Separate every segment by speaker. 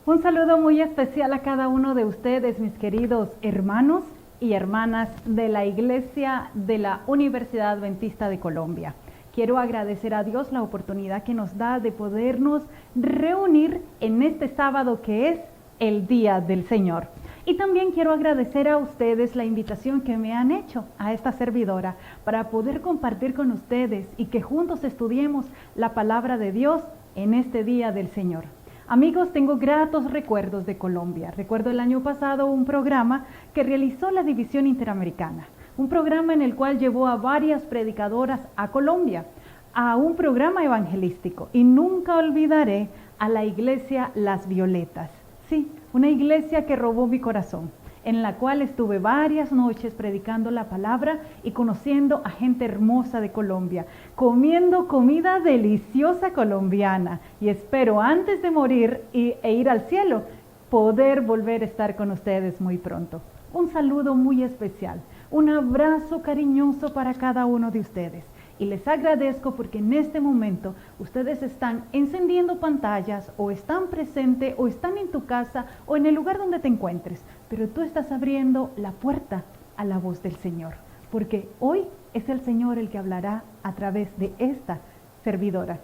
Speaker 1: Un saludo muy especial a cada uno de ustedes, mis queridos hermanos y hermanas de la Iglesia de la Universidad Adventista de Colombia. Quiero agradecer a Dios la oportunidad que nos da de podernos reunir en este sábado que es el Día del Señor. Y también quiero agradecer a ustedes la invitación que me han hecho a esta servidora para poder compartir con ustedes y que juntos estudiemos la palabra de Dios en este Día del Señor. Amigos, tengo gratos recuerdos de Colombia. Recuerdo el año pasado un programa que realizó la División Interamericana, un programa en el cual llevó a varias predicadoras a Colombia, a un programa evangelístico. Y nunca olvidaré a la iglesia Las Violetas. Sí, una iglesia que robó mi corazón, en la cual estuve varias noches predicando la palabra y conociendo a gente hermosa de Colombia, comiendo comida deliciosa colombiana, y espero antes de morir e ir al cielo, poder volver a estar con ustedes muy pronto. Un saludo muy especial, un abrazo cariñoso para cada uno de ustedes. Y les agradezco porque en este momento ustedes están encendiendo pantallas o están presentes o están en tu casa o en el lugar donde te encuentres. Pero tú estás abriendo la puerta a la voz del Señor. Porque hoy es el Señor el que hablará a través de esta servidora.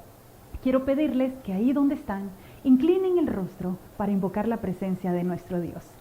Speaker 1: Quiero pedirles que ahí donde están, inclinen el rostro para invocar la presencia de nuestro Dios.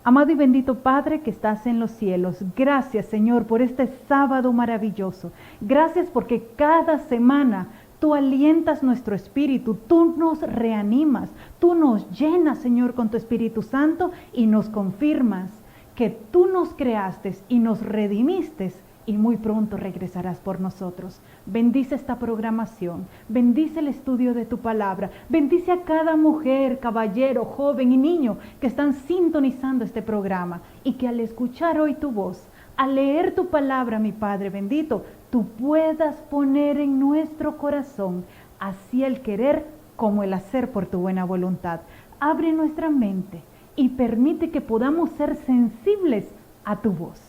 Speaker 1: Amado y bendito Padre que estás en los cielos, gracias Señor por este sábado maravilloso. Gracias porque cada semana tú alientas nuestro espíritu, tú nos reanimas, tú nos llenas Señor con tu Espíritu Santo y nos confirmas que tú nos creaste y nos redimiste y muy pronto regresarás por nosotros. Bendice esta programación, bendice el estudio de tu palabra, bendice a cada mujer, caballero, joven y niño que están sintonizando este programa y que al escuchar hoy tu voz, al leer tu palabra, mi Padre bendito, tú puedas poner en nuestro corazón así el querer como el hacer por tu buena voluntad. Abre nuestra mente y permite que podamos ser sensibles a tu voz.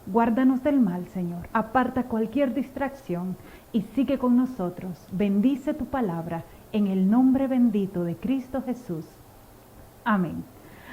Speaker 1: Guárdanos del mal, Señor. Aparta cualquier distracción y sigue con nosotros. Bendice tu palabra en el nombre bendito de Cristo Jesús. Amén.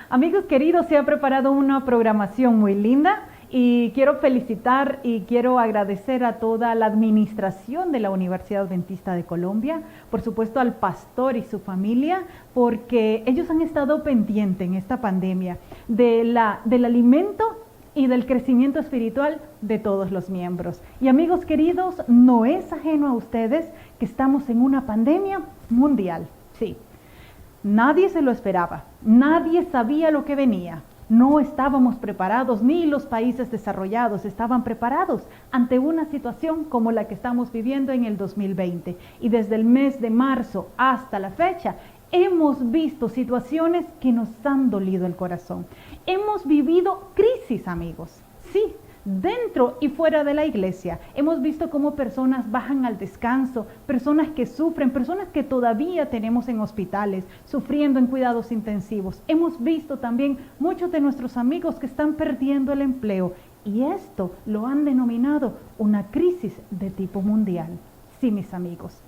Speaker 1: Amigos queridos, se ha preparado una programación muy linda y quiero felicitar y quiero agradecer a toda la administración de la Universidad Adventista de Colombia, por supuesto al pastor y su familia, porque ellos han estado pendientes en esta pandemia del alimento y del crecimiento espiritual de todos los miembros. Y amigos queridos, no es ajeno a ustedes que estamos en una pandemia mundial. Sí, nadie se lo esperaba, nadie sabía lo que venía. No estábamos preparados, ni los países desarrollados estaban preparados ante una situación como la que estamos viviendo en el 2020. Y desde el mes de marzo hasta la fecha, hemos visto situaciones que nos han dolido el corazón. Hemos vivido crisis, amigos. Sí, dentro y fuera de la iglesia. Hemos visto cómo personas bajan al descanso, personas que sufren, personas que todavía tenemos en hospitales, sufriendo en cuidados intensivos. Hemos visto también muchos de nuestros amigos que están perdiendo el empleo. Y esto lo han denominado una crisis de tipo mundial. Sí, mis amigos.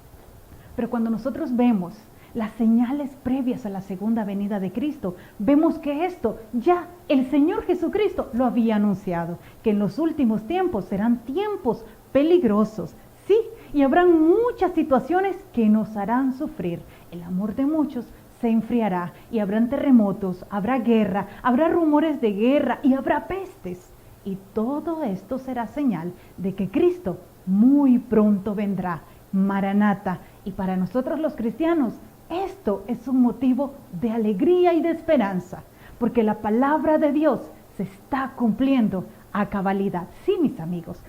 Speaker 1: Pero cuando nosotros vemos las señales previas a la segunda venida de Cristo, vemos que esto ya el Señor Jesucristo lo había anunciado, que en los últimos tiempos serán tiempos peligrosos, sí, y habrán muchas situaciones que nos harán sufrir. El amor de muchos se enfriará y habrán terremotos, habrá guerra, habrá rumores de guerra y habrá pestes. Y todo esto será señal de que Cristo muy pronto vendrá. Maranata. Y para nosotros los cristianos, esto es un motivo de alegría y de esperanza, porque la palabra de Dios se está cumpliendo a cabalidad. Sí, mis amigos,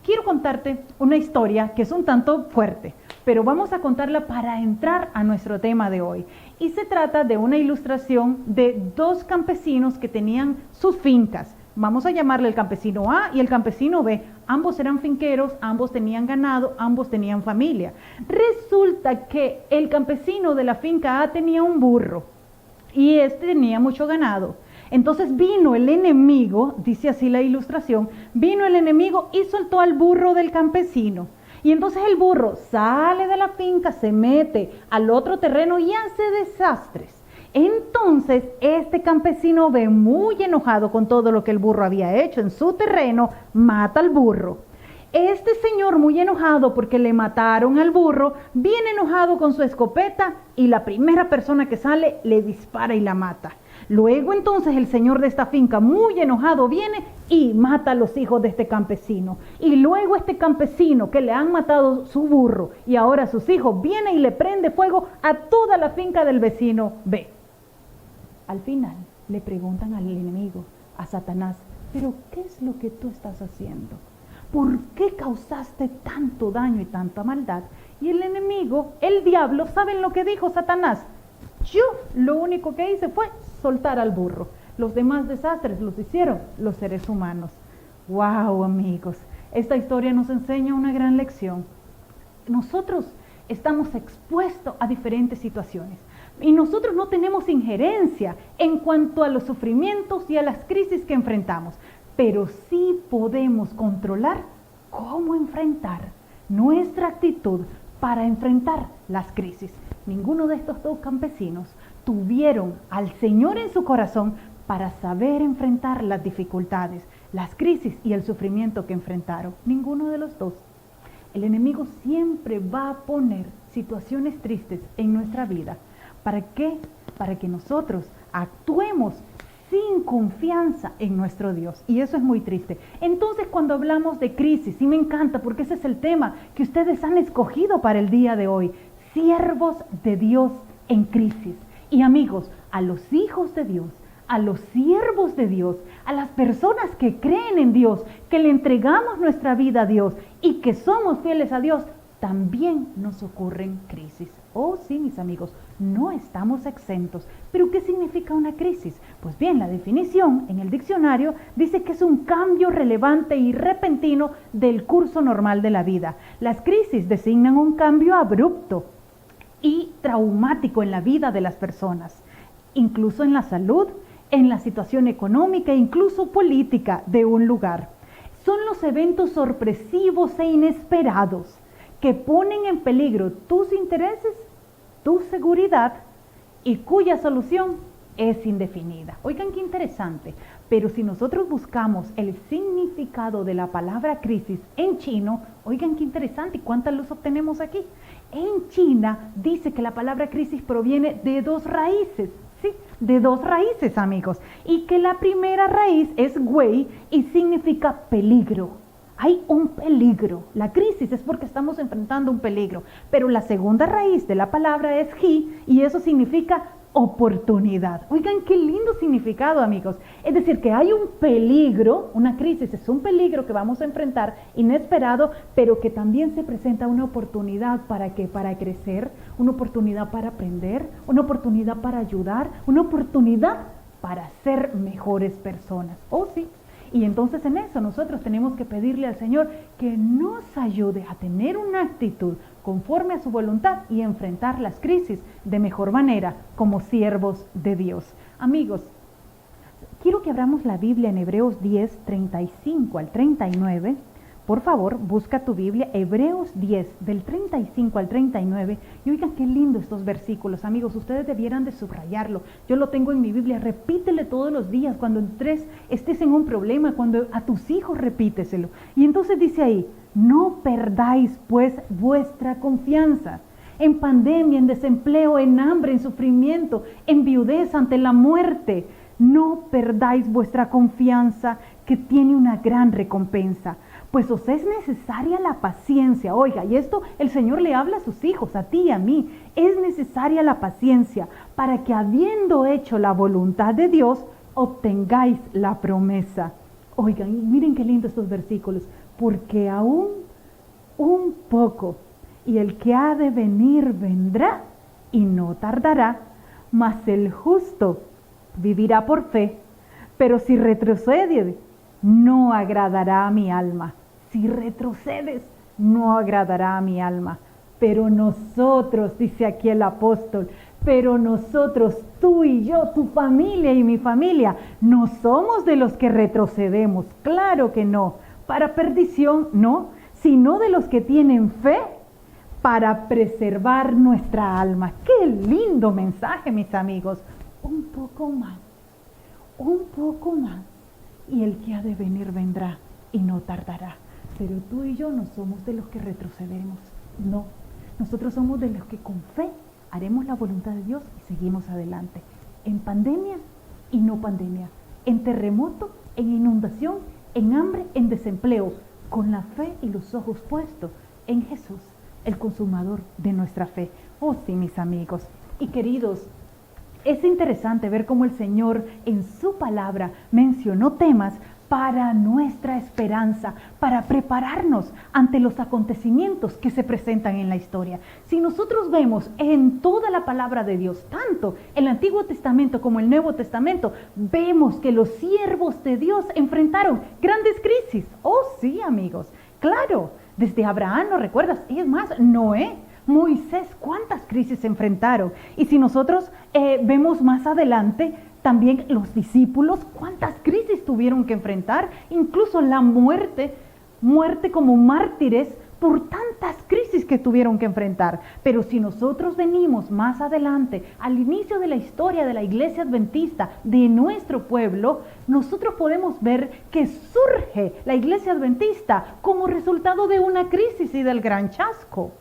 Speaker 1: quiero contarte una historia que es un tanto fuerte, pero vamos a contarla para entrar a nuestro tema de hoy. Y se trata de una ilustración de dos campesinos que tenían sus fincas. Vamos a llamarle el campesino A y el campesino B. Ambos eran finqueros, ambos tenían ganado, ambos tenían familia. Resulta que el campesino de la finca A tenía un burro y este tenía mucho ganado. Entonces vino el enemigo, dice así la ilustración, vino el enemigo y soltó al burro del campesino. Y entonces el burro sale de la finca, se mete al otro terreno y hace desastres. Entonces, este campesino ve muy enojado con todo lo que el burro había hecho en su terreno, mata al burro. Este señor, muy enojado porque le mataron al burro, viene enojado con su escopeta y la primera persona que sale le dispara y la mata. Luego entonces el señor de esta finca, muy enojado, viene y mata a los hijos de este campesino. Y luego este campesino que le han matado su burro y ahora sus hijos, viene y le prende fuego a toda la finca del vecino B. Al final le preguntan al enemigo, a Satanás, ¿pero qué es lo que tú estás haciendo? ¿Por qué causaste tanto daño y tanta maldad? Y el enemigo, el diablo, ¿saben lo que dijo Satanás? Yo lo único que hice fue soltar al burro. Los demás desastres los hicieron los seres humanos. ¡Wow, amigos! Esta historia nos enseña una gran lección. Nosotros estamos expuestos a diferentes situaciones y nosotros no tenemos injerencia en cuanto a los sufrimientos y a las crisis que enfrentamos, pero sí podemos controlar cómo enfrentar nuestra actitud para enfrentar las crisis. Ninguno de estos dos campesinos tuvieron al Señor en su corazón para saber enfrentar las dificultades, las crisis y el sufrimiento que enfrentaron. Ninguno de los dos. El enemigo siempre va a poner situaciones tristes en nuestra vida. ¿Para qué? Para que nosotros actuemos sin confianza en nuestro Dios. Y eso es muy triste. Entonces, cuando hablamos de crisis, y me encanta porque ese es el tema que ustedes han escogido para el día de hoy, siervos de Dios en crisis. Y amigos, a los hijos de Dios, a los siervos de Dios, a las personas que creen en Dios, que le entregamos nuestra vida a Dios y que somos fieles a Dios, también nos ocurren crisis. Oh sí, mis amigos, no estamos exentos. ¿Pero qué significa una crisis? Pues bien, la definición en el diccionario dice que es un cambio relevante y repentino del curso normal de la vida. Las crisis designan un cambio abrupto y traumático en la vida de las personas, incluso en la salud, en la situación económica e incluso política de un lugar. Son los eventos sorpresivos e inesperados que ponen en peligro tus intereses, tu seguridad y cuya solución es indefinida. Oigan qué interesante, pero si nosotros buscamos el significado de la palabra crisis en chino, oigan qué interesante, ¿y cuántas los obtenemos aquí? En China dice que la palabra crisis proviene de dos raíces, ¿sí? De dos raíces, amigos, y que la primera raíz es wei y significa peligro. Hay un peligro. La crisis es porque estamos enfrentando un peligro. Pero la segunda raíz de la palabra es ji y eso significa oportunidad. Oigan, qué lindo significado, amigos. Es decir, que hay un peligro, una crisis es un peligro que vamos a enfrentar inesperado, pero que también se presenta una oportunidad para ¿qué? Para crecer, una oportunidad para aprender, una oportunidad para ayudar, una oportunidad para ser mejores personas. Oh, sí. Y entonces en eso nosotros tenemos que pedirle al Señor que nos ayude a tener una actitud conforme a su voluntad y enfrentar las crisis de mejor manera como siervos de Dios. Amigos, quiero que abramos la Biblia en Hebreos 10, 35 al 39. Por favor, busca tu Biblia, Hebreos 10, del 35 al 39. Y oigan qué lindo estos versículos, amigos. Ustedes debieran de subrayarlo. Yo lo tengo en mi Biblia. Repítele todos los días. Cuando estés en un problema, cuando a tus hijos repíteselo. Y entonces dice ahí, no perdáis pues vuestra confianza. En pandemia, en desempleo, en hambre, en sufrimiento, en viudez ante la muerte. No perdáis vuestra confianza que tiene una gran recompensa. Pues os es necesaria la paciencia. Oiga, y esto el Señor le habla a sus hijos, a ti y a mí. Es necesaria la paciencia para que habiendo hecho la voluntad de Dios, obtengáis la promesa. Oigan, miren qué lindo estos versículos. Porque aún un poco, y el que ha de venir vendrá, y no tardará, mas el justo vivirá por fe. Pero si retrocede, no agradará a mi alma. Si retrocedes, no agradará a mi alma. Pero nosotros, dice aquí el apóstol, pero nosotros, tú y yo, tu familia y mi familia, no somos de los que retrocedemos. Claro que no. Para perdición, no, sino de los que tienen fe para preservar nuestra alma. ¡Qué lindo mensaje, mis amigos! un poco más, y el que ha de venir vendrá y no tardará. Pero tú y yo no somos de los que retrocedemos, no. Nosotros somos de los que con fe haremos la voluntad de Dios y seguimos adelante. En pandemia y no pandemia, en terremoto, en inundación, en hambre, en desempleo, con la fe y los ojos puestos en Jesús, el consumador de nuestra fe. Oh sí, mis amigos y queridos, es interesante ver cómo el Señor en su palabra mencionó temas para nuestra esperanza, para prepararnos ante los acontecimientos que se presentan en la historia. Si nosotros vemos en toda la palabra de Dios, tanto el Antiguo Testamento como el Nuevo Testamento, vemos que los siervos de Dios enfrentaron grandes crisis. Oh sí, amigos, claro, desde Abraham, ¿lo recuerdas? Y es más, Noé, Moisés, ¿cuántas crisis se enfrentaron? Y si nosotros vemos más adelante, también los discípulos, ¿cuántas crisis tuvieron que enfrentar? Incluso la muerte como mártires por tantas crisis que tuvieron que enfrentar. Pero si nosotros venimos más adelante, al inicio de la historia de la Iglesia Adventista, de nuestro pueblo, nosotros podemos ver que surge la Iglesia Adventista como resultado de una crisis y del gran chasco.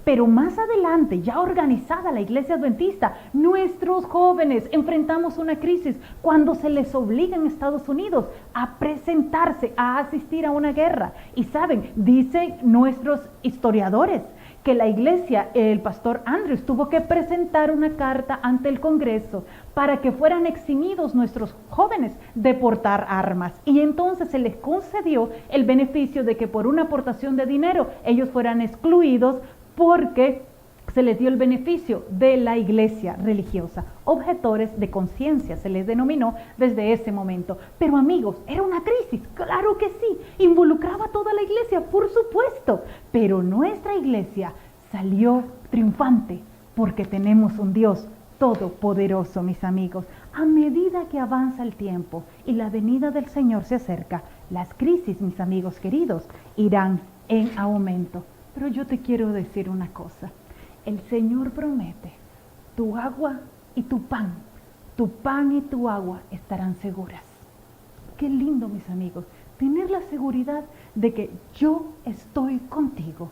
Speaker 1: Pero más adelante, ya organizada la Iglesia Adventista, nuestros jóvenes enfrentamos una crisis cuando se les obliga en Estados Unidos a presentarse, a asistir a una guerra. Y saben, dicen nuestros historiadores que la iglesia, el pastor Andrews, tuvo que presentar una carta ante el Congreso para que fueran eximidos nuestros jóvenes de portar armas. Y entonces se les concedió el beneficio de que por una aportación de dinero ellos fueran excluidos, porque se les dio el beneficio de la iglesia religiosa. Objetores de conciencia se les denominó desde ese momento. Pero amigos, era una crisis, claro que sí, involucraba a toda la iglesia, por supuesto. Pero nuestra iglesia salió triunfante porque tenemos un Dios todopoderoso, mis amigos. A medida que avanza el tiempo y la venida del Señor se acerca, las crisis, mis amigos queridos, irán en aumento. Pero yo te quiero decir una cosa, el Señor promete, tu agua y tu pan y tu agua estarán seguras. Qué lindo, mis amigos, tener la seguridad de que yo estoy contigo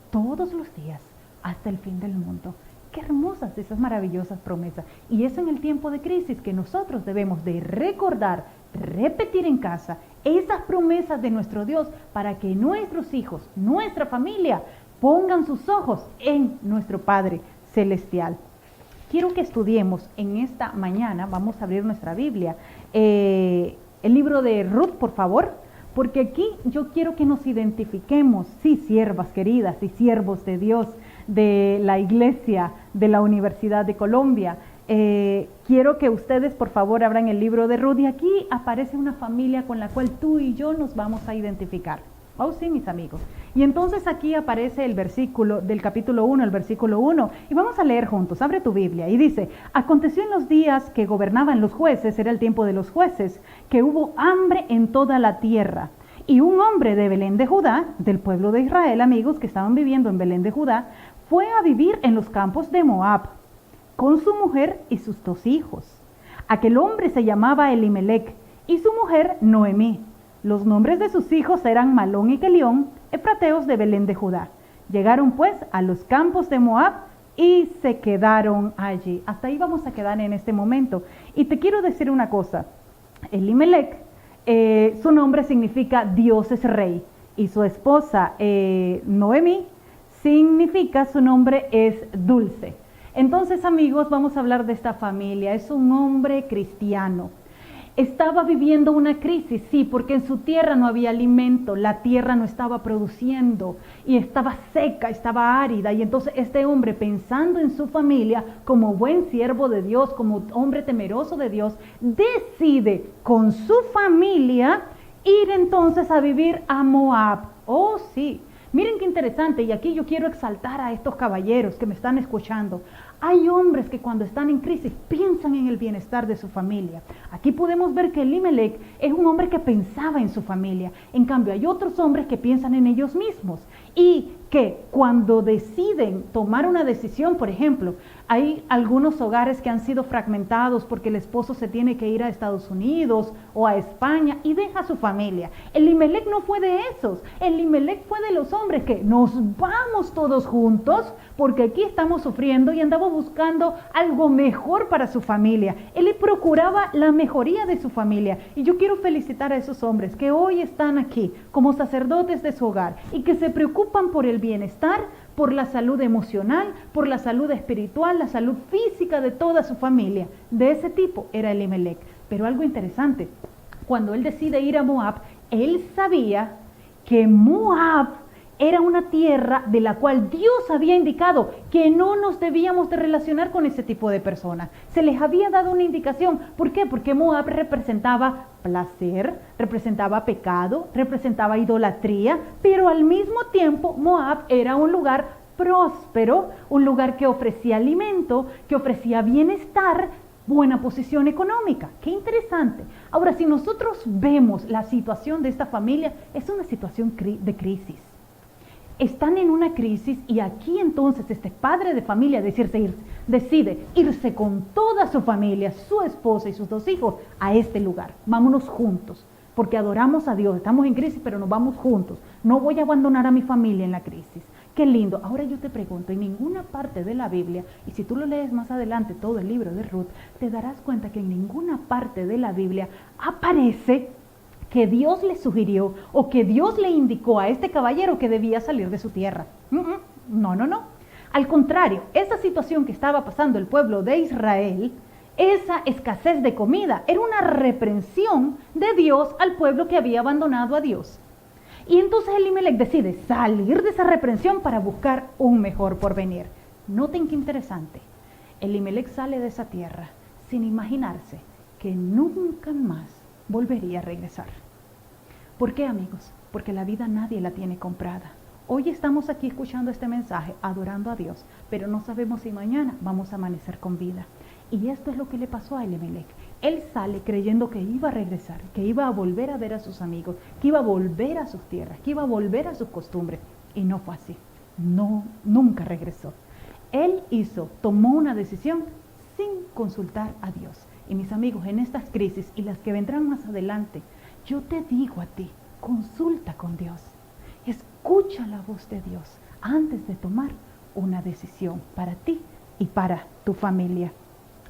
Speaker 1: todos los días hasta el fin del mundo. Qué hermosas esas maravillosas promesas. Y es en el tiempo de crisis que nosotros debemos de recordar, repetir en casa esas promesas de nuestro Dios para que nuestros hijos, nuestra familia, pongan sus ojos en nuestro Padre Celestial. Quiero que estudiemos en esta mañana, vamos a abrir nuestra Biblia, el libro de Ruth, por favor, porque aquí yo quiero que nos identifiquemos, sí, siervas queridas y siervos de Dios, de la Iglesia, de la Universidad de Colombia. Quiero que ustedes por favor abran el libro de Ruth y aquí aparece una familia con la cual tú y yo nos vamos a identificar. Oh sí, mis amigos. Y entonces aquí aparece el versículo del capítulo 1, el versículo 1, y vamos a leer juntos. Abre tu Biblia y dice: aconteció en los días que gobernaban los jueces, era el tiempo de los jueces, que hubo hambre en toda la tierra. Y un hombre de Belén de Judá, del pueblo de Israel, amigos, que estaban viviendo en Belén de Judá, fue a vivir en los campos de Moab, con su mujer y sus 2 hijos. Aquel hombre se llamaba Elimelec y su mujer Noemí. Los nombres de sus hijos eran Malón y Kelión, efrateos de Belén de Judá. Llegaron pues a los campos de Moab y se quedaron allí. Hasta ahí vamos a quedar en este momento. Y te quiero decir una cosa. Elimelec, su nombre significa Dios es rey. Y su esposa Noemí significa, su nombre es dulce. Entonces, amigos, vamos a hablar de esta familia. Es un hombre cristiano. Estaba viviendo una crisis, sí, porque en su tierra no había alimento, la tierra no estaba produciendo y estaba seca, estaba árida. Y entonces este hombre, pensando en su familia, como buen siervo de Dios, como hombre temeroso de Dios, decide con su familia ir entonces a vivir a Moab. Oh, sí. Miren qué interesante, y aquí yo quiero exaltar a estos caballeros que me están escuchando. Hay hombres que cuando están en crisis piensan en el bienestar de su familia. Aquí podemos ver que Elimelec es un hombre que pensaba en su familia. En cambio, hay otros hombres que piensan en ellos mismos. y que cuando deciden tomar una decisión, por ejemplo, hay algunos hogares que han sido fragmentados porque el esposo se tiene que ir a Estados Unidos o a España y deja a su familia. Elimelec no fue de esos. Elimelec fue de los hombres que nos vamos todos juntos porque aquí estamos sufriendo y andamos buscando algo mejor para su familia. Él le procuraba la mejoría de su familia. Y yo quiero felicitar a esos hombres que hoy están aquí como sacerdotes de su hogar y que se preocupan por el bienestar, por la salud emocional, por la salud espiritual, la salud física de toda su familia. De ese tipo era Elimelec. Pero algo interesante, cuando él decide ir a Moab, él sabía que Moab era una tierra de la cual Dios había indicado que no nos debíamos de relacionar con ese tipo de personas. Se les había dado una indicación. ¿Por qué? Porque Moab representaba placer, representaba pecado, representaba idolatría, pero al mismo tiempo Moab era un lugar próspero, un lugar que ofrecía alimento, que ofrecía bienestar, buena posición económica. ¡Qué interesante! Ahora, si nosotros vemos la situación de esta familia, es una situación de crisis. Están en una crisis y aquí entonces este padre de familia decide irse con toda su familia, su esposa y sus 2 hijos a este lugar. Vámonos juntos, porque adoramos a Dios, estamos en crisis, pero nos vamos juntos. No voy a abandonar a mi familia en la crisis. Qué lindo. Ahora yo te pregunto, en ninguna parte de la Biblia, y si tú lo lees más adelante, todo el libro de Ruth, te darás cuenta que en ninguna parte de la Biblia aparece que Dios le sugirió o que Dios le indicó a este caballero que debía salir de su tierra. No. Al contrario, esa situación que estaba pasando el pueblo de Israel, esa escasez de comida, era una reprensión de Dios al pueblo que había abandonado a Dios. Y entonces Elimelec decide salir de esa reprensión para buscar un mejor porvenir. Noten qué interesante. Elimelec sale de esa tierra sin imaginarse que nunca más volvería a regresar. ¿Por qué, amigos? Porque la vida nadie la tiene comprada. Hoy estamos aquí escuchando este mensaje, adorando a Dios, pero no sabemos si mañana vamos a amanecer con vida. Y esto es lo que le pasó a Elimelec. Él sale creyendo que iba a regresar, que iba a volver a ver a sus amigos, que iba a volver a sus tierras, que iba a volver a sus costumbres. Y no fue así. No, nunca regresó. Él tomó una decisión sin consultar a Dios. Y mis amigos, en estas crisis y las que vendrán más adelante, yo te digo a ti, consulta con Dios. Escucha la voz de Dios antes de tomar una decisión para ti y para tu familia.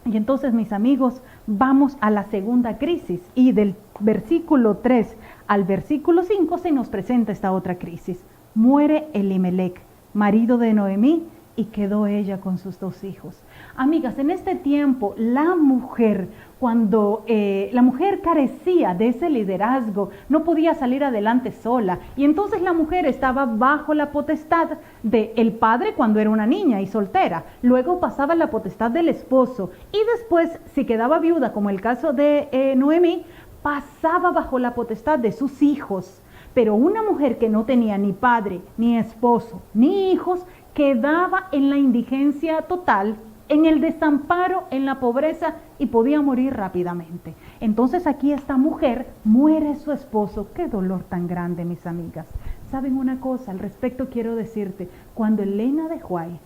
Speaker 1: Y entonces, mis amigos, vamos a la segunda crisis. Y del versículo 3 al versículo 5 se nos presenta esta otra crisis. Muere Elimelec, marido de Noemí, y quedó ella con sus 2 hijos. Amigas, en este tiempo la mujer, cuando la mujer carecía de ese liderazgo, no podía salir adelante sola, y entonces la mujer estaba bajo la potestad del padre cuando era una niña y soltera, luego pasaba la potestad del esposo, y después, si quedaba viuda, como el caso de Noemí, pasaba bajo la potestad de sus hijos. Pero una mujer que no tenía ni padre, ni esposo, ni hijos, quedaba en la indigencia total, en el desamparo, en la pobreza y podía morir rápidamente. Entonces aquí esta mujer muere su esposo. ¡Qué dolor tan grande, mis amigas! ¿Saben una cosa? Al respecto quiero decirte, cuando Elena de White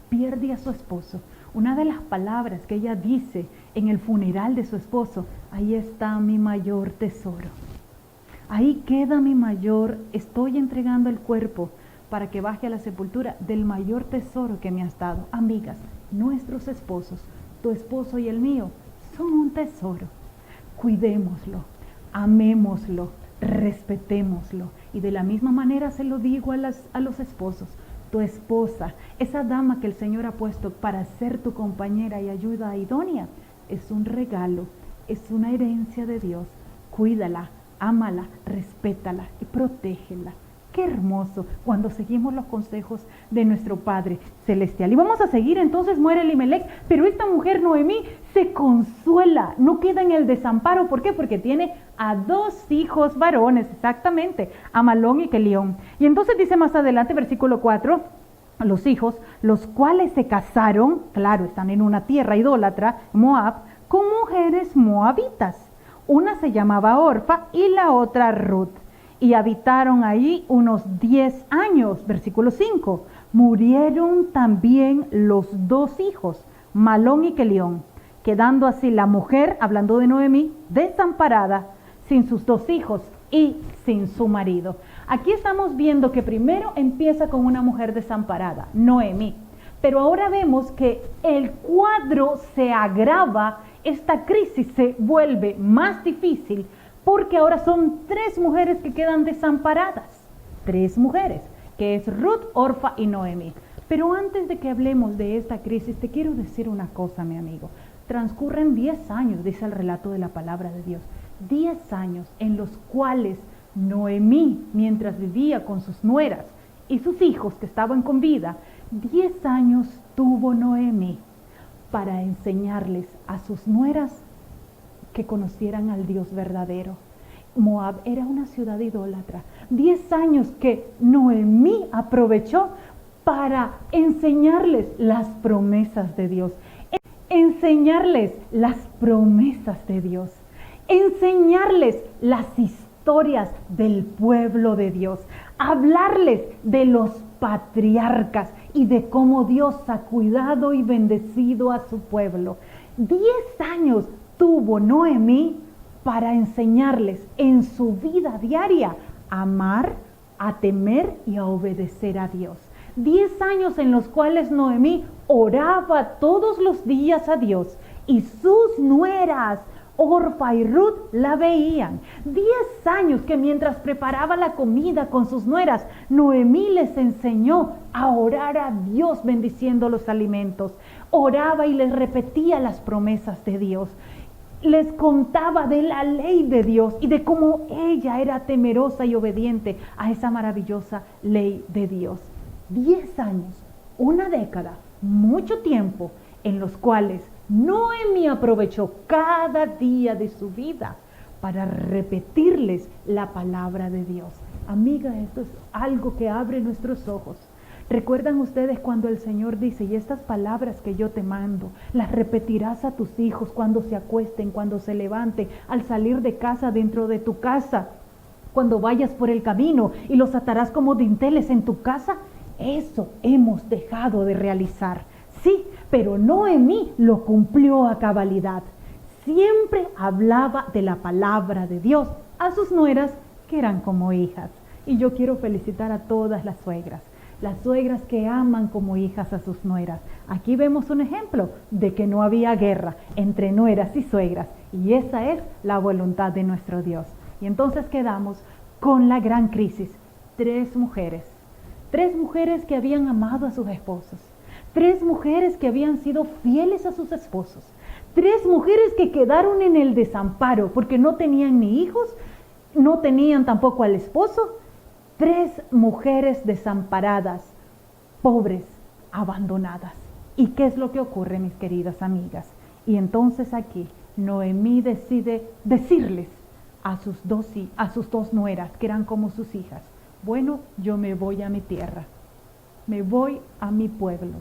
Speaker 1: pierde a su esposo, una de las palabras que ella dice en el funeral de su esposo, ahí está mi mayor tesoro. Ahí queda mi mayor, estoy entregando el cuerpo para que baje a la sepultura del mayor tesoro que me has dado. Amigas, nuestros esposos, tu esposo y el mío, son un tesoro. Cuidémoslo, amémoslo, respetémoslo. Y de la misma manera se lo digo a los esposos. Tu esposa, esa dama que el Señor ha puesto para ser tu compañera y ayuda idónea, es un regalo, es una herencia de Dios. Cuídala, ámala, respétala y protégela. Qué hermoso cuando seguimos los consejos de nuestro Padre Celestial. Y vamos a seguir, entonces muere Elimelec, pero esta mujer Noemí se consuela, no queda en el desamparo. ¿Por qué? Porque tiene a 2 hijos varones, exactamente, a Malón y Quelión. Y entonces dice más adelante, versículo 4, los hijos, los cuales se casaron, claro, están en una tierra idólatra, Moab, con mujeres moabitas. Una se llamaba Orfa y la otra Ruth. y habitaron allí unos 10 años. Versículo 5. Murieron también los 2 hijos, Malón y Quelión, quedando así la mujer, hablando de Noemí, desamparada, sin sus 2 hijos y sin su marido. Aquí estamos viendo que primero empieza con una mujer desamparada, Noemí. Pero ahora vemos que el cuadro se agrava, esta crisis se vuelve más difícil porque ahora son 3 mujeres que quedan desamparadas. 3 mujeres, que es Ruth, Orfa y Noemí. Pero antes de que hablemos de esta crisis, te quiero decir una cosa, mi amigo. Transcurren 10 años, dice el relato de la palabra de Dios. 10 años en los cuales Noemí, mientras vivía con sus nueras y sus hijos que estaban con vida, 10 años tuvo Noemí para enseñarles a sus nueras que conocieran al Dios verdadero. Moab era una ciudad idólatra. 10 años que Noemí aprovechó para enseñarles las promesas de Dios. Enseñarles las promesas de Dios. Enseñarles las historias del pueblo de Dios. Hablarles de los patriarcas y de cómo Dios ha cuidado y bendecido a su pueblo. 10 años tuvo Noemí para enseñarles en su vida diaria a amar, a temer y a obedecer a Dios. 10 años en los cuales Noemí oraba todos los días a Dios y sus nueras, Orfa y Ruth, la veían. 10 años que mientras preparaba la comida con sus nueras, Noemí les enseñó a orar a Dios bendiciendo los alimentos. Oraba y les repetía las promesas de Dios. Les contaba de la ley de Dios y de cómo ella era temerosa y obediente a esa maravillosa ley de Dios. 10 años, una década, mucho tiempo en los cuales Noemí aprovechó cada día de su vida para repetirles la palabra de Dios. Amiga, esto es algo que abre nuestros ojos. ¿Recuerdan ustedes cuando el Señor dice, y estas palabras que yo te mando, las repetirás a tus hijos cuando se acuesten, cuando se levanten, al salir de casa, dentro de tu casa, cuando vayas por el camino y los atarás como dinteles en tu casa? Eso hemos dejado de realizar. Sí, pero Noemí lo cumplió a cabalidad. Siempre hablaba de la palabra de Dios a sus nueras, que eran como hijas. Y yo quiero felicitar a todas las suegras que aman como hijas a sus nueras. Aquí vemos un ejemplo de que no había guerra entre nueras y suegras, y esa es la voluntad de nuestro Dios. Y entonces quedamos con la gran crisis. 3 mujeres que habían amado a sus esposos, 3 mujeres que habían sido fieles a sus esposos, 3 mujeres que quedaron en el desamparo porque no tenían ni hijos, no tenían tampoco al esposo. 3 mujeres desamparadas, pobres, abandonadas. ¿Y qué es lo que ocurre, mis queridas amigas? Y entonces aquí Noemí decide decirles a sus 2 nueras, que eran como sus hijas: bueno, yo me voy a mi tierra, me voy a mi pueblo,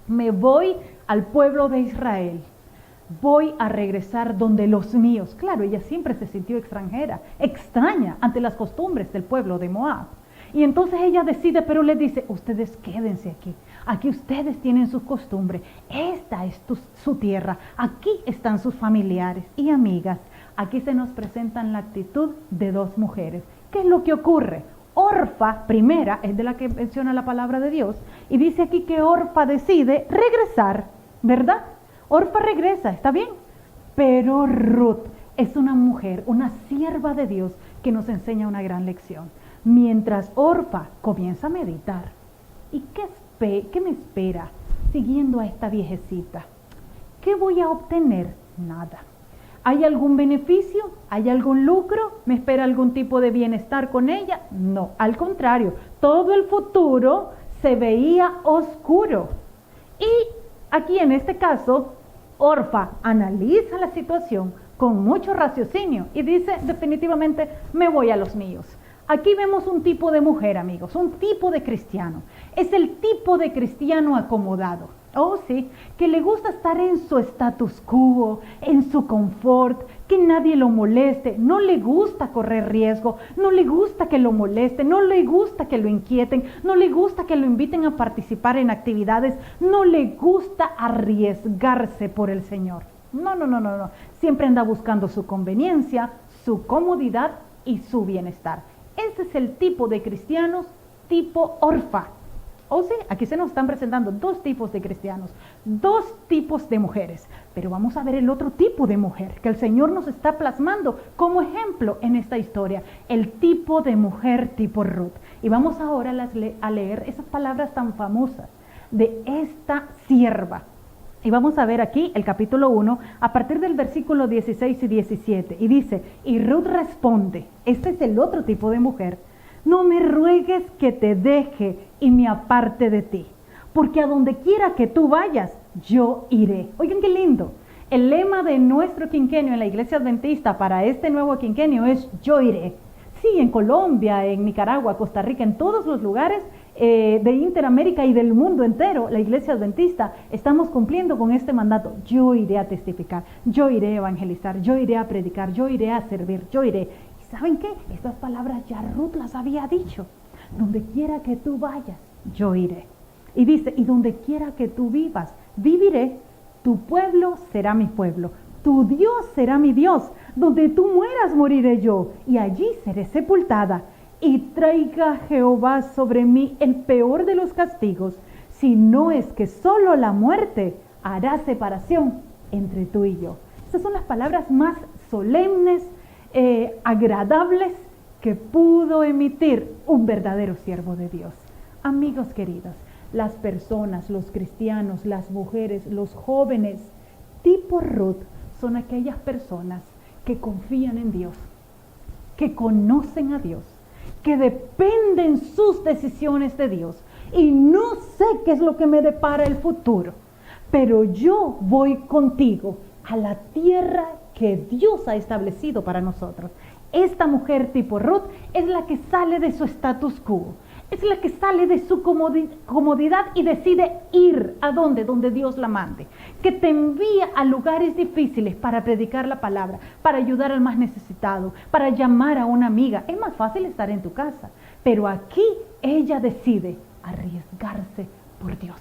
Speaker 1: me voy al pueblo de Israel, voy a regresar donde los míos. Claro, ella siempre se sintió extranjera, extraña ante las costumbres del pueblo de Moab. Y entonces ella decide, pero les dice: ustedes quédense aquí, aquí ustedes tienen sus costumbres, esta es su tierra, aquí están sus familiares y amigas. Aquí se nos presentan la actitud de 2 mujeres. ¿Qué es lo que ocurre? Orfa, primera, es de la que menciona la palabra de Dios, y dice aquí que Orfa decide regresar, ¿verdad? Orfa regresa, está bien, pero Ruth es una mujer, una sierva de Dios que nos enseña una gran lección. Mientras Orfa comienza a meditar, ¿y qué me espera siguiendo a esta viejecita? ¿Qué voy a obtener? Nada. ¿Hay algún beneficio? ¿Hay algún lucro? ¿Me espera algún tipo de bienestar con ella? No, al contrario, todo el futuro se veía oscuro. Y aquí en este caso, Orfa analiza la situación con mucho raciocinio y dice: definitivamente me voy a los míos. Aquí vemos un tipo de mujer, amigos, un tipo de cristiano. Es el tipo de cristiano acomodado. Oh, sí, que le gusta estar en su status quo, en su confort, que nadie lo moleste, no le gusta correr riesgo, no le gusta que lo moleste, no le gusta que lo inquieten, no le gusta que lo inviten a participar en actividades, no le gusta arriesgarse por el Señor. No, no, no, no, no. Siempre anda buscando su conveniencia, su comodidad y su bienestar. Ese es el tipo de cristianos tipo Orfa. O sí, aquí se nos están presentando dos tipos de cristianos, dos tipos de mujeres, pero vamos a ver el otro tipo de mujer que el Señor nos está plasmando como ejemplo en esta historia, el tipo de mujer tipo Ruth. Y vamos ahora a leer esas palabras tan famosas de esta sierva. Y vamos a ver aquí el capítulo 1 a partir del versículo 16 y 17. Y dice, y Ruth responde, este es el otro tipo de mujer, no me ruegues que te deje y me aparte de ti, porque a donde quiera que tú vayas, yo iré. Oigan qué lindo. El lema de nuestro quinquenio en la Iglesia Adventista para este nuevo quinquenio es yo iré. Sí, en Colombia, en Nicaragua, Costa Rica, en todos los lugares de Interamérica y del mundo entero, la Iglesia Adventista, estamos cumpliendo con este mandato. Yo iré a testificar, yo iré a evangelizar, yo iré a predicar, yo iré a servir, yo iré. ¿Saben qué? Estas palabras ya Ruth las había dicho. Donde quiera que tú vayas, yo iré. Y dice, y donde quiera que tú vivas, viviré. Tu pueblo será mi pueblo. Tu Dios será mi Dios. Donde tú mueras, moriré yo. Y allí seré sepultada. Y traiga Jehová sobre mí el peor de los castigos. Si no es que solo la muerte hará separación entre tú y yo. Esas son las palabras más solemnes, agradables que pudo emitir un verdadero siervo de Dios. Amigos queridos, las personas, los cristianos, las mujeres, los jóvenes, tipo Ruth, son aquellas personas que confían en Dios, que conocen a Dios, que dependen sus decisiones de Dios. Y no sé qué es lo que me depara el futuro, pero yo voy contigo a la tierra que Dios ha establecido para nosotros. Esta mujer tipo Ruth es la que sale de su status quo, es la que sale de su comodidad y decide ir a donde Dios la mande, que te envía a lugares difíciles para predicar la palabra, para ayudar al más necesitado, para llamar a una amiga. Es más fácil estar en tu casa, pero aquí ella decide arriesgarse por Dios,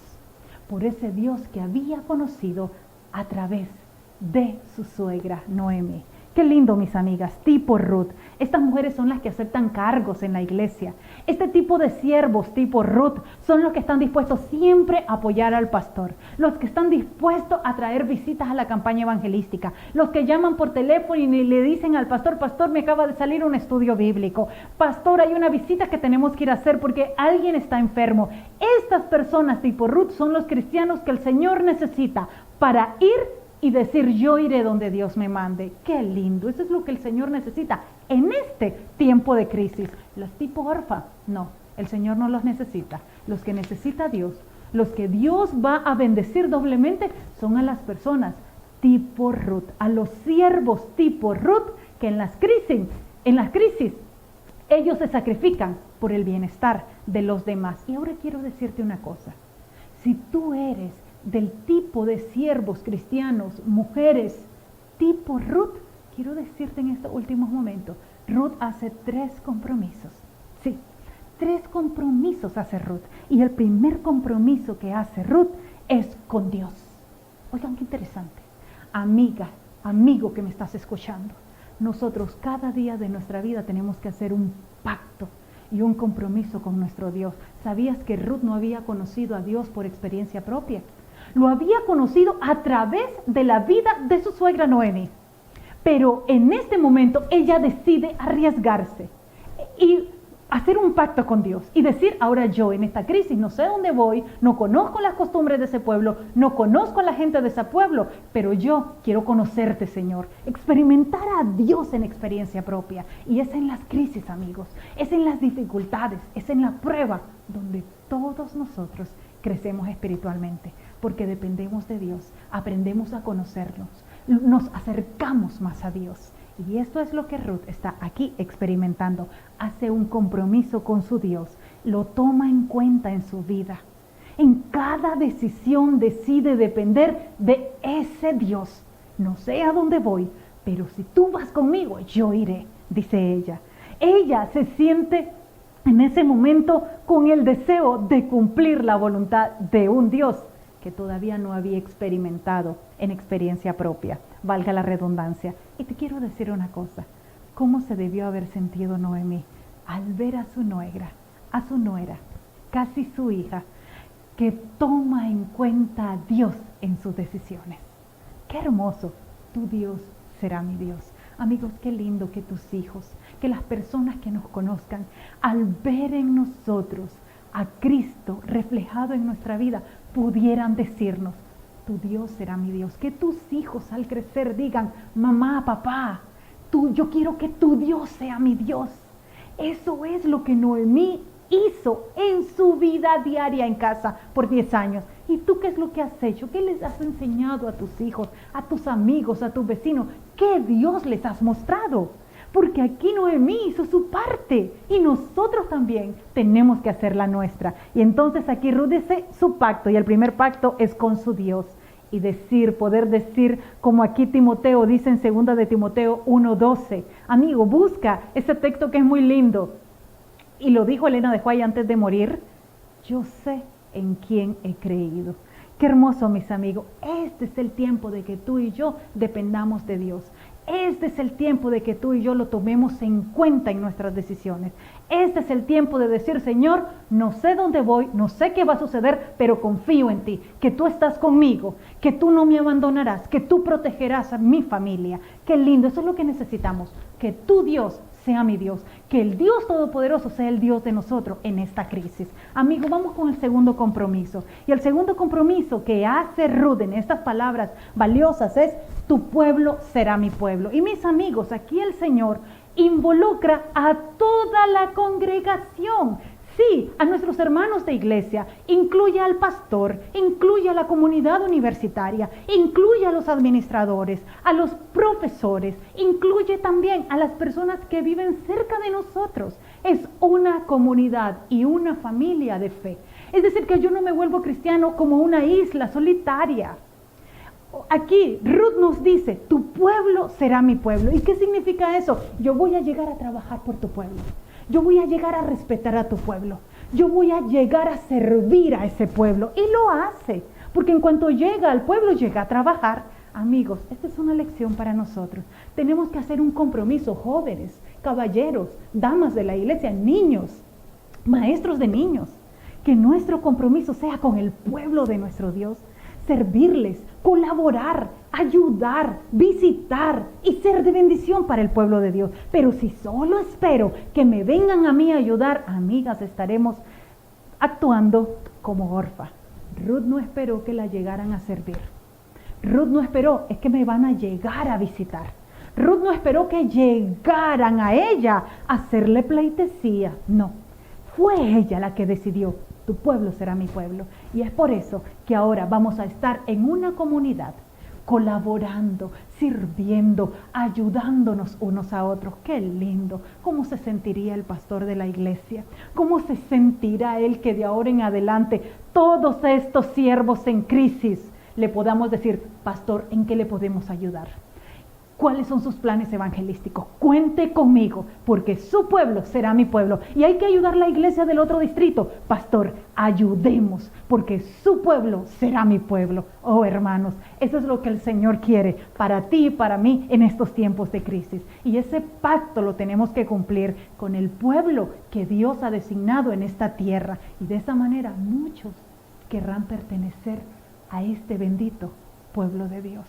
Speaker 1: por ese Dios que había conocido a través de su suegra Noemi. Qué lindo, mis amigas, tipo Ruth. Estas mujeres son las que aceptan cargos en la iglesia. Este tipo de siervos, tipo Ruth, son los que están dispuestos siempre a apoyar al pastor, los que están dispuestos a traer visitas a la campaña evangelística, los que llaman por teléfono y le dicen al pastor, pastor, me acaba de salir un estudio bíblico, pastor, hay una visita que tenemos que ir a hacer porque alguien está enfermo. Estas personas tipo Ruth son los cristianos que el Señor necesita para ir y decir, yo iré donde Dios me mande. ¡Qué lindo! Eso es lo que el Señor necesita en este tiempo de crisis. Los tipo Orfa, no, el Señor no los necesita. Los que necesita Dios, los que Dios va a bendecir doblemente, son a las personas tipo Ruth, a los siervos tipo Ruth, que en las crisis, ellos se sacrifican por el bienestar de los demás. Y ahora quiero decirte una cosa. Si tú eres del tipo de siervos cristianos, mujeres, tipo Ruth, quiero decirte en estos últimos momentos, Ruth hace 3 compromisos. Sí, 3 compromisos hace Ruth. Y el primer compromiso que hace Ruth es con Dios. Oigan, qué interesante. Amiga, amigo que me estás escuchando, nosotros cada día de nuestra vida tenemos que hacer un pacto y un compromiso con nuestro Dios. ¿Sabías que Ruth no había conocido a Dios por experiencia propia? Lo había conocido a través de la vida de su suegra Noemi. Pero en este momento ella decide arriesgarse y hacer un pacto con Dios y decir, ahora yo en esta crisis no sé dónde voy, no conozco las costumbres de ese pueblo, no conozco a la gente de ese pueblo, pero yo quiero conocerte, Señor, experimentar a Dios en experiencia propia. Y es en las crisis, amigos, es en las dificultades, es en la prueba donde todos nosotros crecemos espiritualmente, porque dependemos de Dios, aprendemos a conocernos, nos acercamos más a Dios. Y esto es lo que Ruth está aquí experimentando. Hace un compromiso con su Dios, lo toma en cuenta en su vida. En cada decisión decide depender de ese Dios. No sé a dónde voy, pero si tú vas conmigo, yo iré, dice ella. Ella se siente en ese momento con el deseo de cumplir la voluntad de un Dios que todavía no había experimentado en experiencia propia, valga la redundancia. Y te quiero decir una cosa, ¿cómo se debió haber sentido Noemí al ver a su nuera, casi su hija, que toma en cuenta a Dios en sus decisiones? ¡Qué hermoso! Tu Dios será mi Dios. Amigos, qué lindo que tus hijos, que las personas que nos conozcan, al ver en nosotros a Cristo reflejado en nuestra vida, pudieran decirnos, tu Dios será mi Dios. Que tus hijos al crecer digan, mamá, papá, yo quiero que tu Dios sea mi Dios. Eso es lo que Noemí hizo en su vida diaria en casa por 10 años. ¿Y tú qué es lo que has hecho? ¿Qué les has enseñado a tus hijos, a tus amigos, a tus vecinos? ¿Qué Dios les has mostrado? Porque aquí Noemí hizo su parte y nosotros también tenemos que hacer la nuestra. Y entonces aquí Ruth dice su pacto, y el primer pacto es con su Dios. Y poder decir, como aquí Timoteo dice en 2 de Timoteo 1:12. Amigo, busca ese texto que es muy lindo. Y lo dijo Elena de White antes de morir, yo sé en quién he creído. Qué hermoso, mis amigos. Este es el tiempo de que tú y yo dependamos de Dios. Este es el tiempo de que tú y yo lo tomemos en cuenta en nuestras decisiones. Este es el tiempo de decir, Señor, no sé dónde voy, no sé qué va a suceder, pero confío en ti, que tú estás conmigo, que tú no me abandonarás, que tú protegerás a mi familia. Qué lindo, eso es lo que necesitamos, que tu Dios sea mi Dios, que el Dios Todopoderoso sea el Dios de nosotros en esta crisis. Amigo, vamos con el segundo compromiso. Y el segundo compromiso que hace Ruth en estas palabras valiosas es, tu pueblo será mi pueblo. Y mis amigos, aquí el Señor involucra a toda la congregación. Sí, a nuestros hermanos de iglesia, incluye al pastor, incluye a la comunidad universitaria, incluye a los administradores, a los profesores, incluye también a las personas que viven cerca de nosotros. Es una comunidad y una familia de fe. Es decir, que yo no me vuelvo cristiano como una isla solitaria. Aquí Ruth nos dice, tu pueblo será mi pueblo. ¿Y qué significa eso? Yo voy a llegar a trabajar por tu pueblo. Yo voy a llegar a respetar a tu pueblo. Yo voy a llegar a servir a ese pueblo. Y lo hace, porque en cuanto llega al pueblo, llega a trabajar. Amigos, esta es una lección para nosotros. Tenemos que hacer un compromiso, jóvenes, caballeros, damas de la iglesia, niños, maestros de niños. Que nuestro compromiso sea con el pueblo de nuestro Dios. Servirles, colaborar, ayudar, visitar y ser de bendición para el pueblo de Dios. Pero si solo espero que me vengan a mí a ayudar, amigas, estaremos actuando como Orfa. Ruth no esperó que la llegaran a servir. Ruth no esperó, es que me van a llegar a visitar. Ruth no esperó que llegaran a ella a hacerle pleitesía. No, fue ella la que decidió. Tu pueblo será mi pueblo. Y es por eso que ahora vamos a estar en una comunidad, colaborando, sirviendo, ayudándonos unos a otros. ¡Qué lindo! ¿Cómo se sentiría el pastor de la iglesia? ¿Cómo se sentirá él que de ahora en adelante todos estos siervos en crisis le podamos decir, pastor, ¿en qué le podemos ayudar? ¿Cuáles son sus planes evangelísticos? Cuente conmigo, porque su pueblo será mi pueblo. Y hay que ayudar a la iglesia del otro distrito. Pastor, ayudemos, porque su pueblo será mi pueblo. Oh, hermanos, eso es lo que el Señor quiere para ti y para mí en estos tiempos de crisis. Y ese pacto lo tenemos que cumplir con el pueblo que Dios ha designado en esta tierra. Y de esa manera muchos querrán pertenecer a este bendito pueblo de Dios.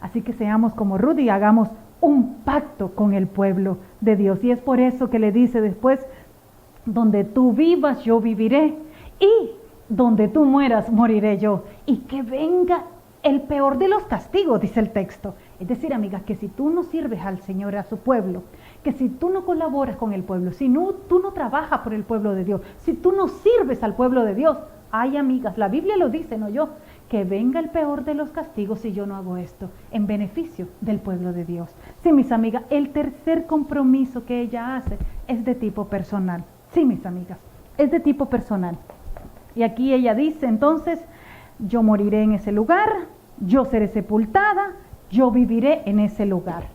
Speaker 1: Así que seamos como Ruth y hagamos un pacto con el pueblo de Dios. Y es por eso que le dice después, donde tú vivas, yo viviré. Y donde tú mueras, moriré yo. Y que venga el peor de los castigos, dice el texto. Es decir, amigas, que si tú no sirves al Señor, a su pueblo, que si tú no colaboras con el pueblo, si no, tú no trabajas por el pueblo de Dios, si tú no sirves al pueblo de Dios, ay, amigas, la Biblia lo dice, no yo, que venga el peor de los castigos si yo no hago esto, en beneficio del pueblo de Dios. Sí, mis amigas, el tercer compromiso que ella hace es de tipo personal. Sí, mis amigas, es de tipo personal. Y aquí ella dice, entonces, yo moriré en ese lugar, yo seré sepultada, yo viviré en ese lugar.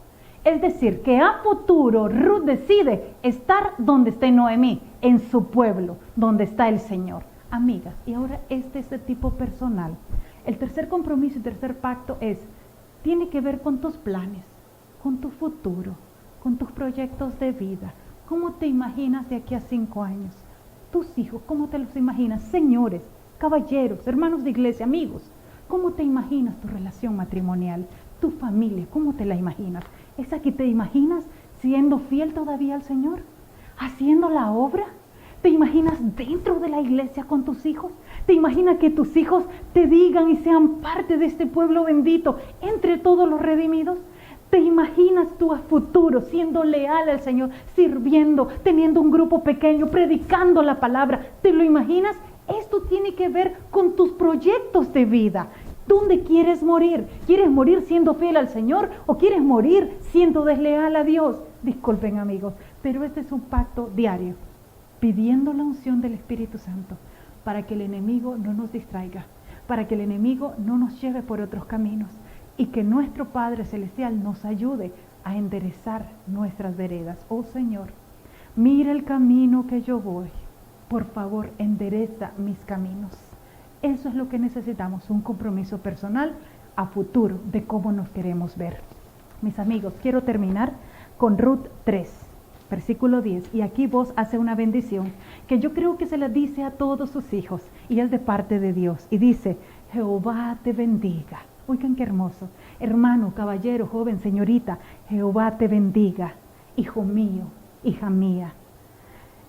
Speaker 1: Es decir, que a futuro Ruth decide estar donde esté Noemí, en su pueblo, donde está el Señor. Amigas, y ahora este es el tipo personal. El tercer compromiso y tercer pacto tiene que ver con tus planes, con tu futuro, con tus proyectos de vida. ¿Cómo te imaginas de aquí a 5 años? Tus hijos, ¿cómo te los imaginas? Señores, caballeros, hermanos de iglesia, amigos, ¿cómo te imaginas tu relación matrimonial? Tu familia, ¿cómo te la imaginas? ¿Esa que te imaginas siendo fiel todavía al Señor? ¿Haciendo la obra? ¿Te imaginas dentro de la iglesia con tus hijos? ¿Te imaginas que tus hijos te digan y sean parte de este pueblo bendito entre todos los redimidos? ¿Te imaginas tú a futuro siendo leal al Señor, sirviendo, teniendo un grupo pequeño, predicando la palabra? ¿Te lo imaginas? Esto tiene que ver con tus proyectos de vida. ¿Dónde quieres morir? ¿Quieres morir siendo fiel al Señor o quieres morir siendo desleal a Dios? Disculpen, amigos, pero este es un pacto diario, pidiendo la unción del Espíritu Santo para que el enemigo no nos distraiga, para que el enemigo no nos lleve por otros caminos y que nuestro Padre Celestial nos ayude a enderezar nuestras veredas. Oh Señor, mira el camino que yo voy, por favor endereza mis caminos. Eso es lo que necesitamos, un compromiso personal a futuro de cómo nos queremos ver. Mis amigos, quiero terminar con Ruth 3, versículo 10. Y aquí vos hace una bendición que yo creo que se la dice a todos sus hijos y es de parte de Dios. Y dice, Jehová te bendiga. Oigan qué hermoso. Hermano, caballero, joven, señorita, Jehová te bendiga. Hijo mío, hija mía.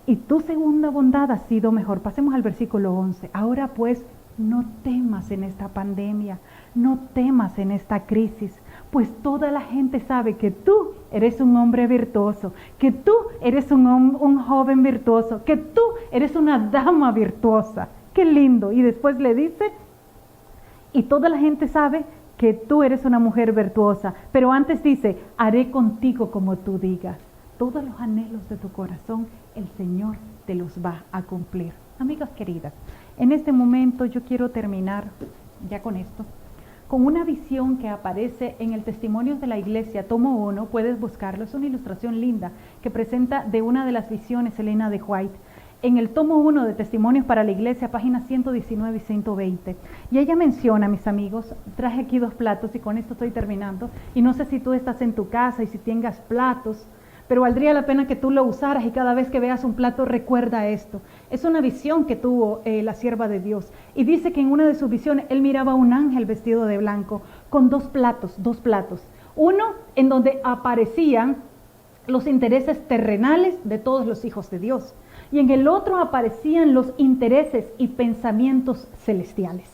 Speaker 1: Y tu segunda bondad ha sido mejor. Pasemos al versículo 11. Ahora pues, no temas en esta pandemia, no temas en esta crisis, pues toda la gente sabe que tú eres un hombre virtuoso, que tú eres un joven virtuoso, que tú eres una dama virtuosa. ¡Qué lindo! Y después le dice, y toda la gente sabe que tú eres una mujer virtuosa, pero antes dice, haré contigo como tú digas. Todos los anhelos de tu corazón, el Señor te los va a cumplir. Amigas queridas, en este momento yo quiero terminar ya con esto, con una visión que aparece en el Testimonios de la Iglesia, tomo 1, puedes buscarlo, es una ilustración linda que presenta de una de las visiones Elena de White, en el tomo 1 de Testimonios para la Iglesia, páginas 119 y 120. Y ella menciona, mis amigos, traje aquí 2 platos y con esto estoy terminando, y no sé si tú estás en tu casa y si tengas platos, pero valdría la pena que tú lo usaras y cada vez que veas un plato recuerda esto. Es una visión que tuvo la sierva de Dios. Y dice que en una de sus visiones él miraba a un ángel vestido de blanco con 2 platos. Uno en donde aparecían los intereses terrenales de todos los hijos de Dios. Y en el otro aparecían los intereses y pensamientos celestiales.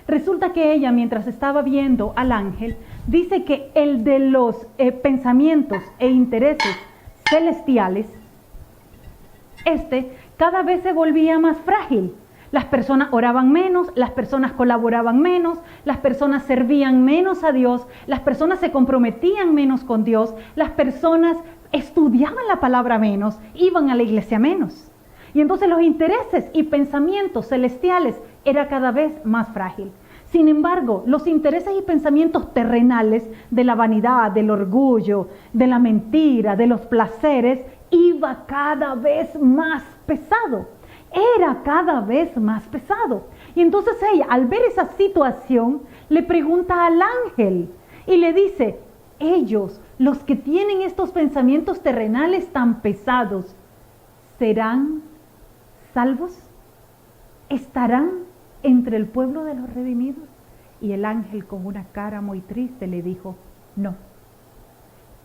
Speaker 1: Resulta que ella, mientras estaba viendo al ángel, dice que el de los pensamientos e intereses celestiales, cada vez se volvía más frágil. Las personas oraban menos, las personas colaboraban menos, las personas servían menos a Dios, las personas se comprometían menos con Dios, las personas estudiaban la palabra menos, iban a la iglesia menos. Y entonces los intereses y pensamientos celestiales era cada vez más frágil. Sin embargo, los intereses y pensamientos terrenales de la vanidad, del orgullo, de la mentira, de los placeres, iba cada vez más pesado. Era cada vez más pesado. Y entonces ella, al ver esa situación, le pregunta al ángel y le dice, ellos, los que tienen estos pensamientos terrenales tan pesados, ¿serán salvos? ¿Estarán entre el pueblo de los redimidos? Y el ángel con una cara muy triste le dijo, no.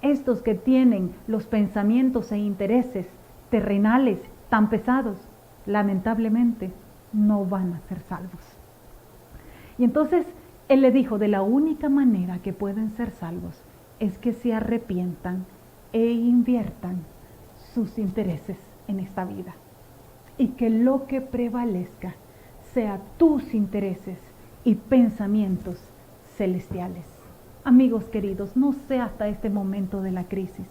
Speaker 1: Estos que tienen los pensamientos e intereses terrenales tan pesados, lamentablemente no van a ser salvos. Y entonces él le dijo, de la única manera que pueden ser salvos es que se arrepientan e inviertan sus intereses en esta vida. Y que lo que prevalezca sea tus intereses y pensamientos celestiales. Amigos queridos, no sé hasta este momento de la crisis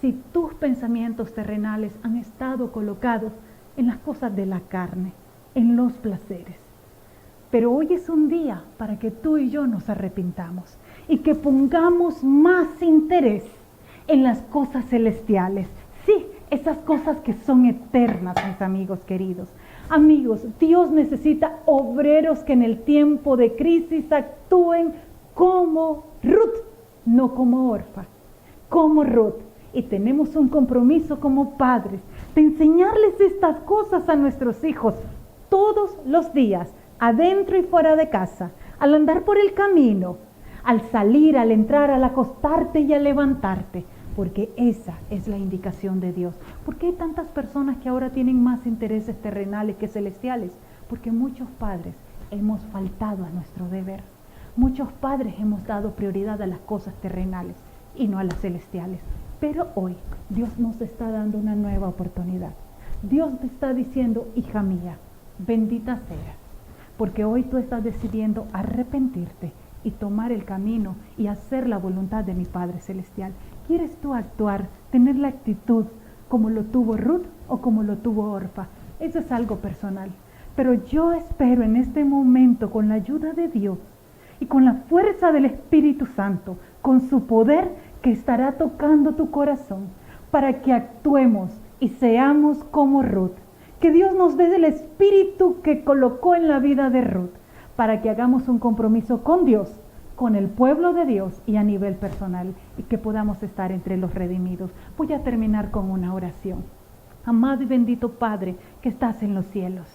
Speaker 1: si tus pensamientos terrenales han estado colocados en las cosas de la carne, en los placeres. Pero hoy es un día para que tú y yo nos arrepintamos y que pongamos más interés en las cosas celestiales. Sí, esas cosas que son eternas, mis amigos queridos. Amigos, Dios necesita obreros que en el tiempo de crisis actúen como Ruth, no como Orfa, como Ruth. Y tenemos un compromiso como padres de enseñarles estas cosas a nuestros hijos todos los días, adentro y fuera de casa, al andar por el camino, al salir, al entrar, al acostarte y al levantarte, porque esa es la indicación de Dios. ¿Por qué hay tantas personas que ahora tienen más intereses terrenales que celestiales? Porque muchos padres hemos faltado a nuestro deber. Muchos padres hemos dado prioridad a las cosas terrenales y no a las celestiales. Pero hoy Dios nos está dando una nueva oportunidad. Dios te está diciendo, hija mía, bendita seas, porque hoy tú estás decidiendo arrepentirte y tomar el camino y hacer la voluntad de mi Padre Celestial. ¿Quieres tú actuar, tener la actitud como lo tuvo Ruth o como lo tuvo Orfa? Eso es algo personal. Pero yo espero en este momento, con la ayuda de Dios y con la fuerza del Espíritu Santo, con su poder que estará tocando tu corazón, para que actuemos y seamos como Ruth. Que Dios nos dé el espíritu que colocó en la vida de Ruth, para que hagamos un compromiso con Dios, con el pueblo de Dios y a nivel personal, y que podamos estar entre los redimidos. Voy a terminar con una oración. Amado y bendito Padre que estás en los cielos,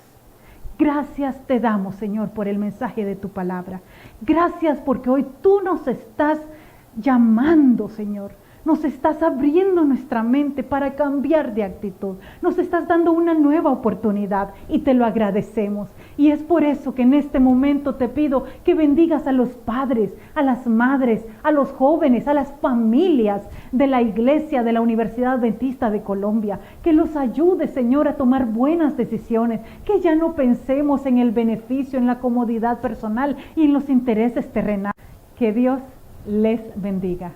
Speaker 1: gracias te damos, Señor, por el mensaje de tu palabra. Gracias porque hoy tú nos estás llamando, Señor. Nos estás abriendo nuestra mente para cambiar de actitud. Nos estás dando una nueva oportunidad y te lo agradecemos. Y es por eso que en este momento te pido que bendigas a los padres, a las madres, a los jóvenes, a las familias de la iglesia de la Universidad Adventista de Colombia. Que los ayude, Señor, a tomar buenas decisiones. Que ya no pensemos en el beneficio, en la comodidad personal y en los intereses terrenales. Que Dios les bendiga.